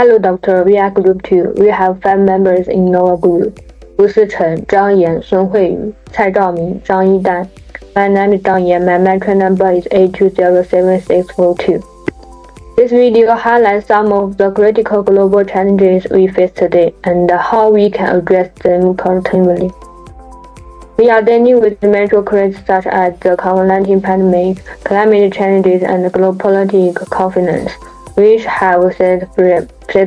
Hello, doctor. We are group 2. We have 5 members in our group. 吴思成, Zhang Yan, Sun Huiyu, Cai Zhaoming, Zhang Yidan. My name is Zhang Yan. My metro number is 8207642. This video highlights some of the critical global challenges we face today and how we can address them collectively. We are dealing with major crises such as the COVID-19 pandemic, climate changes, and global political confidence, which have set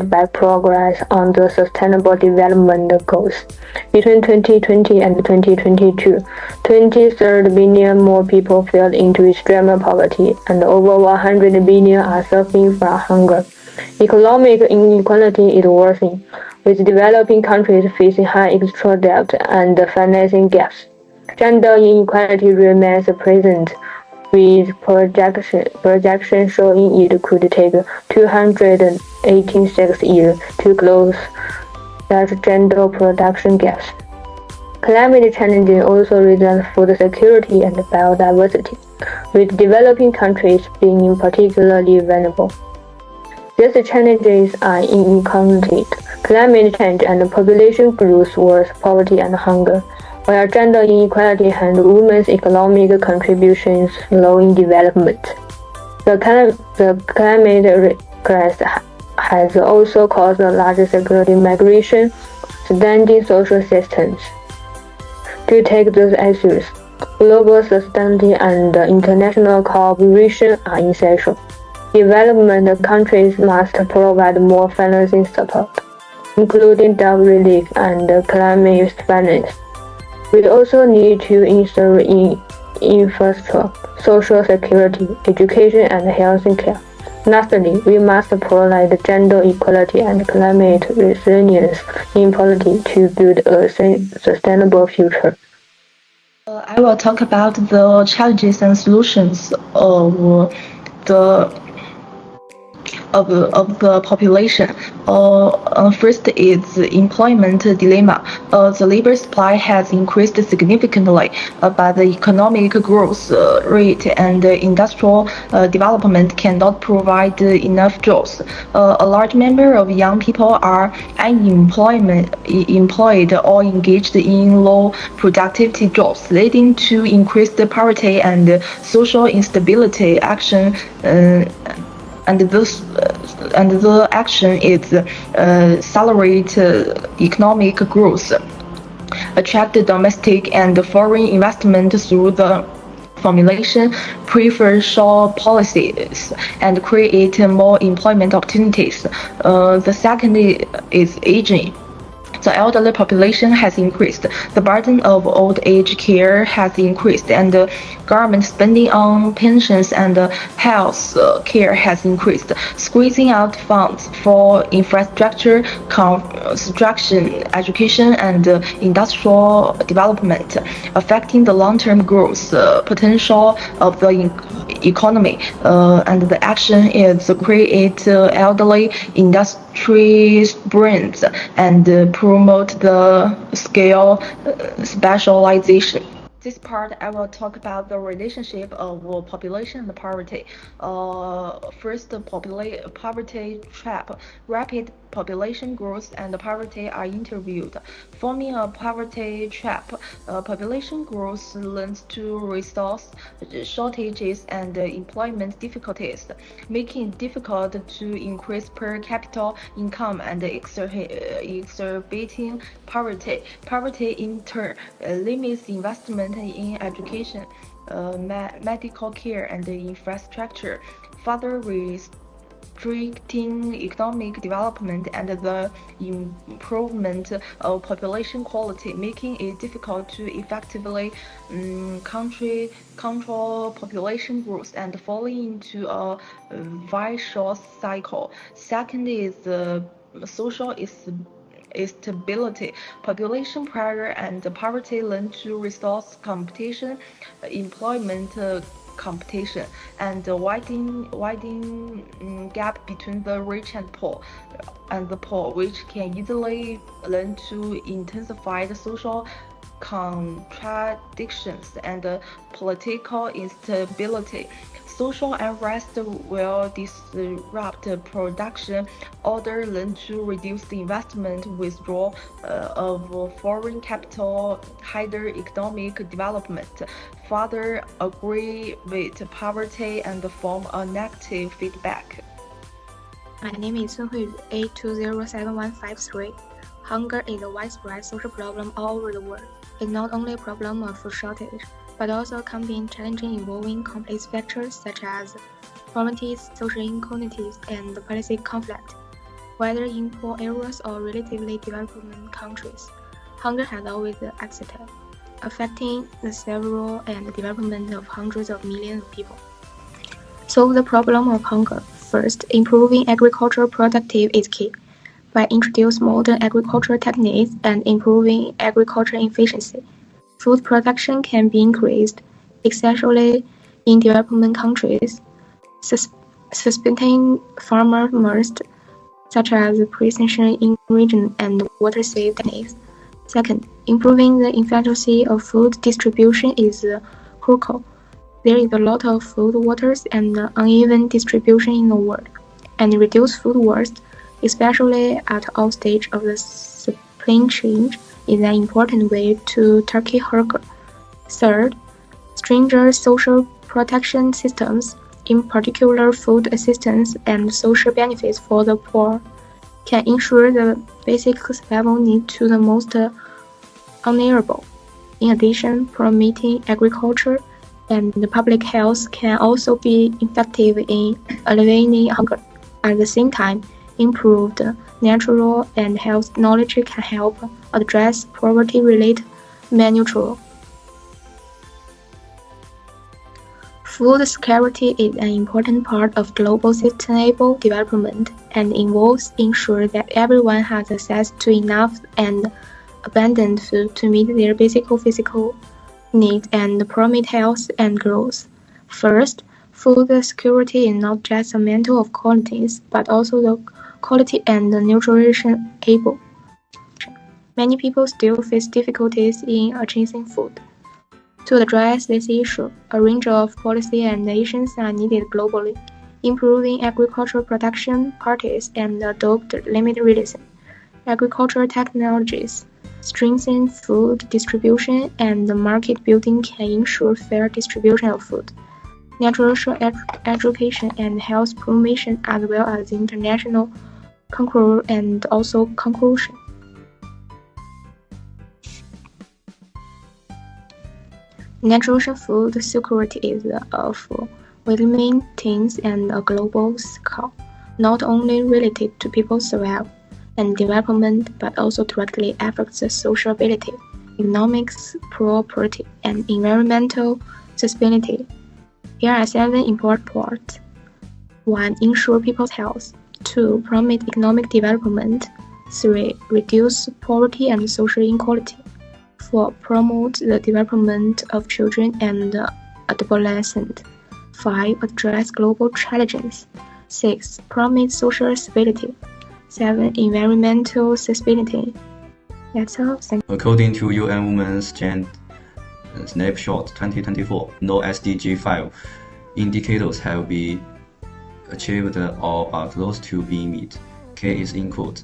back progress on the Sustainable Development Goals. Between 2020 and 2022, 23 billion more people fell into extreme poverty, and over 100 billion are suffering from hunger. Economic inequality is worsening, with developing countries facing high extra debt and financing gaps. Gender inequality remains present, with projections showing it could take 286 years to close such gender production gaps. Climate change also raises food security and biodiversity, with developing countries being particularly vulnerable. These challenges are inequality, climate change, and population growth worse poverty and hunger, while gender inequality and women's economic contributions slow in development. The climate crisis has also caused a large security migration, straining social systems. To take those issues, global sustainability and international cooperation are essential. Development countries must provide more financing support, including debt relief and climate finance. We also need to ensure in infrastructure, social security, education, and health care. Lastly, we must provide gender equality and climate resilience in policy to build a sustainable future. I will talk about the challenges and solutions of the population. First is employment dilemma. The labor supply has increased significantly, but the economic growth rate and industrial development cannot provide enough jobs. A large number of young people are unemployed or engaged in low productivity jobs, leading to increased poverty and social instability. And the action is accelerate economic growth, attract domestic and foreign investment through the formulation preferential policies, and create more employment opportunities. The second is aging. The elderly population has increased, the burden of old age care has increased, and government spending on pensions and health care has increased, squeezing out funds for infrastructure, construction, education, and industrial development, affecting the long-term growth potential of the economy. And the action is to create elderly industry brands and promote the scale specialization. This part, I will talk about the relationship of population and poverty. First, poverty trap. Rapid population growth and poverty are interviewed, forming a poverty trap. Population growth leads to resource shortages and employment difficulties, making it difficult to increase per capita income and exacerbating poverty. Poverty, in turn, limits investment in education, medical care, and infrastructure, further restricting economic development and the improvement of population quality, making it difficult to effectively control population growth and falling into a vicious cycle. Second is social instability. Population pressure and poverty lead to resource competition, employment competition, and widening gap between the rich and the poor, which can easily lead to intensified social contradictions and political instability. Social unrest will disrupt production order, lead to reduced investment, withdrawal of foreign capital, hinder economic development, further aggravate poverty, and form a negative feedback. My name is Sun Huiyu, 8207153. Hunger is a widespread social problem all over the world. It's not only a problem of food shortage, but also a combined challenging involving complex factors such as poverty, social inequalities, and policy conflict. Whether in poor areas or relatively developing countries, hunger has always existed, affecting the survival and development of hundreds of millions of people. Solve the problem of hunger. First, improving agricultural productivity is key. By introducing modern agricultural techniques and improving agricultural efficiency, food production can be increased, especially in developing countries. Suspending farmer must, such as precision irrigation and water-safe techniques. Second, improving the efficiency of food distribution is crucial. There is a lot of food waters and uneven distribution in the world, and reduce food waste, especially at all stages of the supply chain, is an important way to tackle hunger. Third, stringent social protection systems, in particular food assistance and social benefits for the poor, can ensure the basic survival needs to the most vulnerable. In addition, promoting agriculture and public health can also be effective in alleviating hunger. At the same time, improved natural and health knowledge can help address poverty-related malnutrition. Food security is an important part of global sustainable development and involves ensuring that everyone has access to enough and abundant food to meet their basic physical needs and promote health and growth. First, food security is not just a matter of quantities, but also the quality and the nutrition able. Many people still face difficulties in accessing food. To address this issue, a range of policies and actions are needed globally. Improving agricultural production practices and adopt limited release agricultural technologies. Strengthen food distribution and market building can ensure fair distribution of food. Natural education and health promotion, as well as international control and also conclusion. Natural food security is of vital maintenance and a global scale, not only related to people's survival and development, but also directly affects the social ability, economic prosperity, and environmental sustainability. Here are 7 important parts. 1. Ensure people's health. 2. Promote economic development. 3. Reduce poverty and social inequality. 4. Promote the development of children and adolescents. 5. Address global challenges. 6. Promote social stability. 7. Environmental sustainability. That's all. Thank you. According to UN Women's Gender Snapshot 2024, no SDG 5 indicators have been achieved or are close to being met. K is include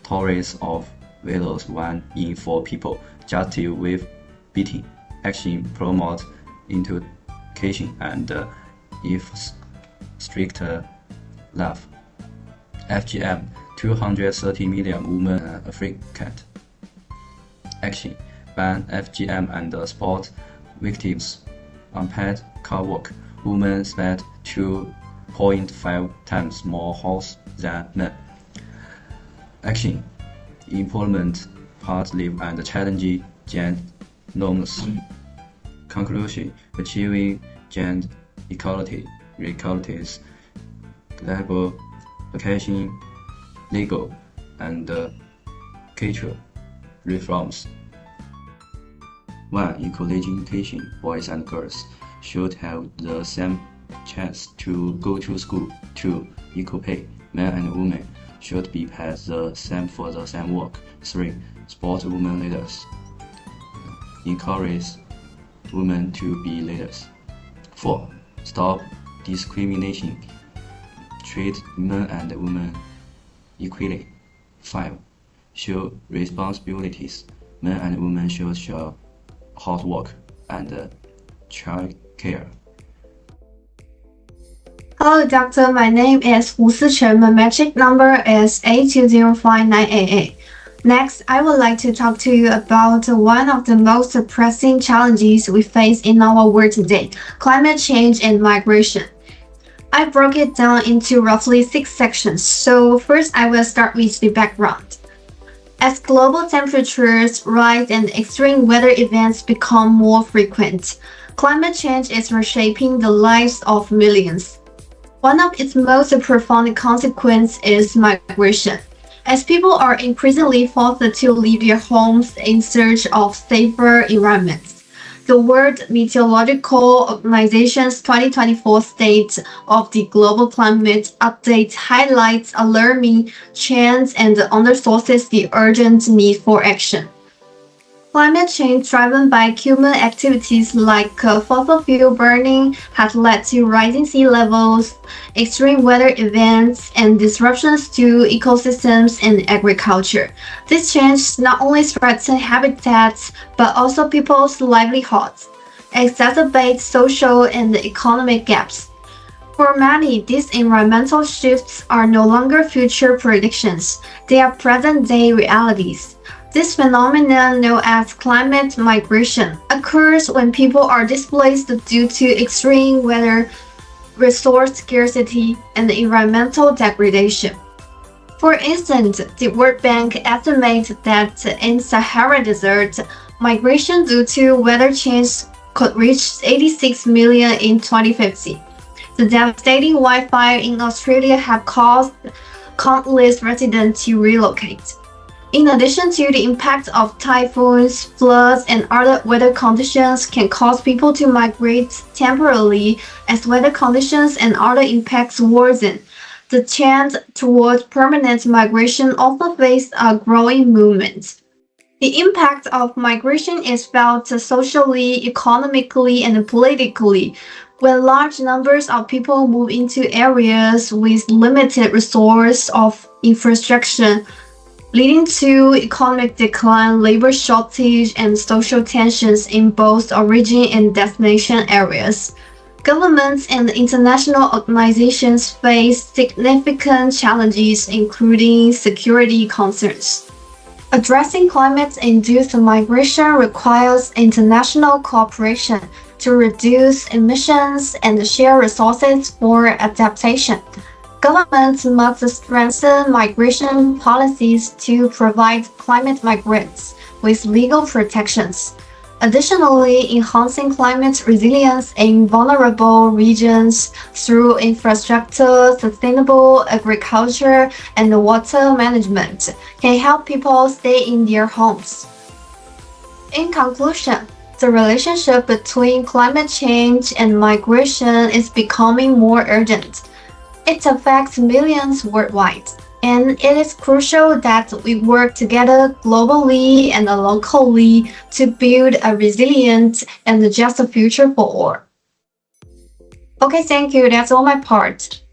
tolerance of values 1 in 4 people, justice with beating, action promote education and if strict love. FGM 230 million women afflicted. Action ban FGM and sport victims unpaid car work. Women spend 2.5 times more hours than men. Action implement part live and challenge gender norms. Conclusion achieving gender equality realities global education, legal, and cultural reforms. 1. Equal education. Boys and girls should have the same chance to go to school. 2. Equal pay. Men and women should be paid the same for the same work. 3. Support women leaders. Encourage women to be leaders. 4. Stop discrimination. Treat men and women equally. 5. Share responsibilities. Men and women should share housework and child care. Hello, doctor. My name is Hu Sichen. My metric number is A205988. Next, I would like to talk to you about one of the most pressing challenges we face in our world today, climate change and migration. I broke it down into roughly 6 sections, so first I will start with the background. As global temperatures rise and extreme weather events become more frequent, climate change is reshaping the lives of millions. One of its most profound consequences is migration. As people are increasingly forced to leave their homes in search of safer environments, the World Meteorological Organization's 2024 State of the Global Climate Update highlights alarming trends and underscores the urgent need for action. Climate change driven by human activities like fossil fuel burning has led to rising sea levels, extreme weather events, and disruptions to ecosystems and agriculture. These changes not only threaten habitats but also people's livelihoods, exacerbate social and economic gaps. For many, these environmental shifts are no longer future predictions, they are present-day realities. This phenomenon, known as climate migration, occurs when people are displaced due to extreme weather, resource scarcity, and environmental degradation. For instance, the World Bank estimates that in Sahara Desert, migration due to weather change could reach 86 million in 2050. The devastating wildfire in Australia have caused countless residents to relocate. In addition to the impact of typhoons, floods, and other weather conditions can cause people to migrate temporarily as weather conditions and other impacts worsen. The trend towards permanent migration also faces a growing movement. The impact of migration is felt socially, economically, and politically. When large numbers of people move into areas with limited resource of infrastructure, leading to economic decline, labor shortage, and social tensions in both origin and destination areas. Governments and international organizations face significant challenges, including security concerns. Addressing climate-induced migration requires international cooperation to reduce emissions and share resources for adaptation. Governments must strengthen migration policies to provide climate migrants with legal protections. Additionally, enhancing climate resilience in vulnerable regions through infrastructure, sustainable agriculture, and water management can help people stay in their homes. In conclusion, the relationship between climate change and migration is becoming more urgent. It affects millions worldwide, and it is crucial that we work together globally and locally to build a resilient and just future for all. Okay, thank you. That's all my part.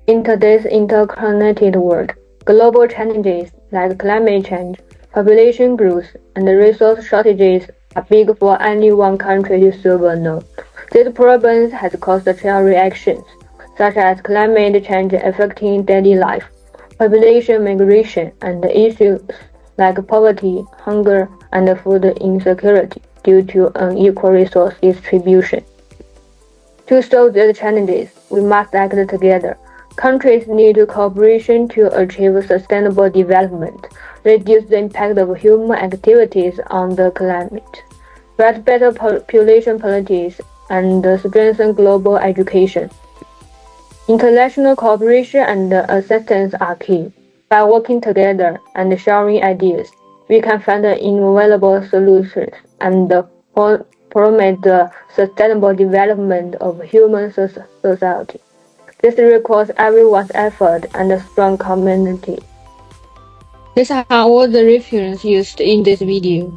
In today's interconnected world, global challenges like climate change, population growth, and resource shortages are big for any one country to solve alone. These problems have caused chain reactions, such as climate change affecting daily life, population migration, and issues like poverty, hunger, and food insecurity due to unequal resource distribution. To solve these challenges, we must act together. Countries need cooperation to achieve sustainable development, reduce the impact of human activities on the climate, write better population policies, and strengthen global education. International cooperation and assistance are key. By working together and sharing ideas, we can find invaluable solutions and promote the sustainable development of human society. This requires everyone's effort and a strong community. These are all the references used in this video.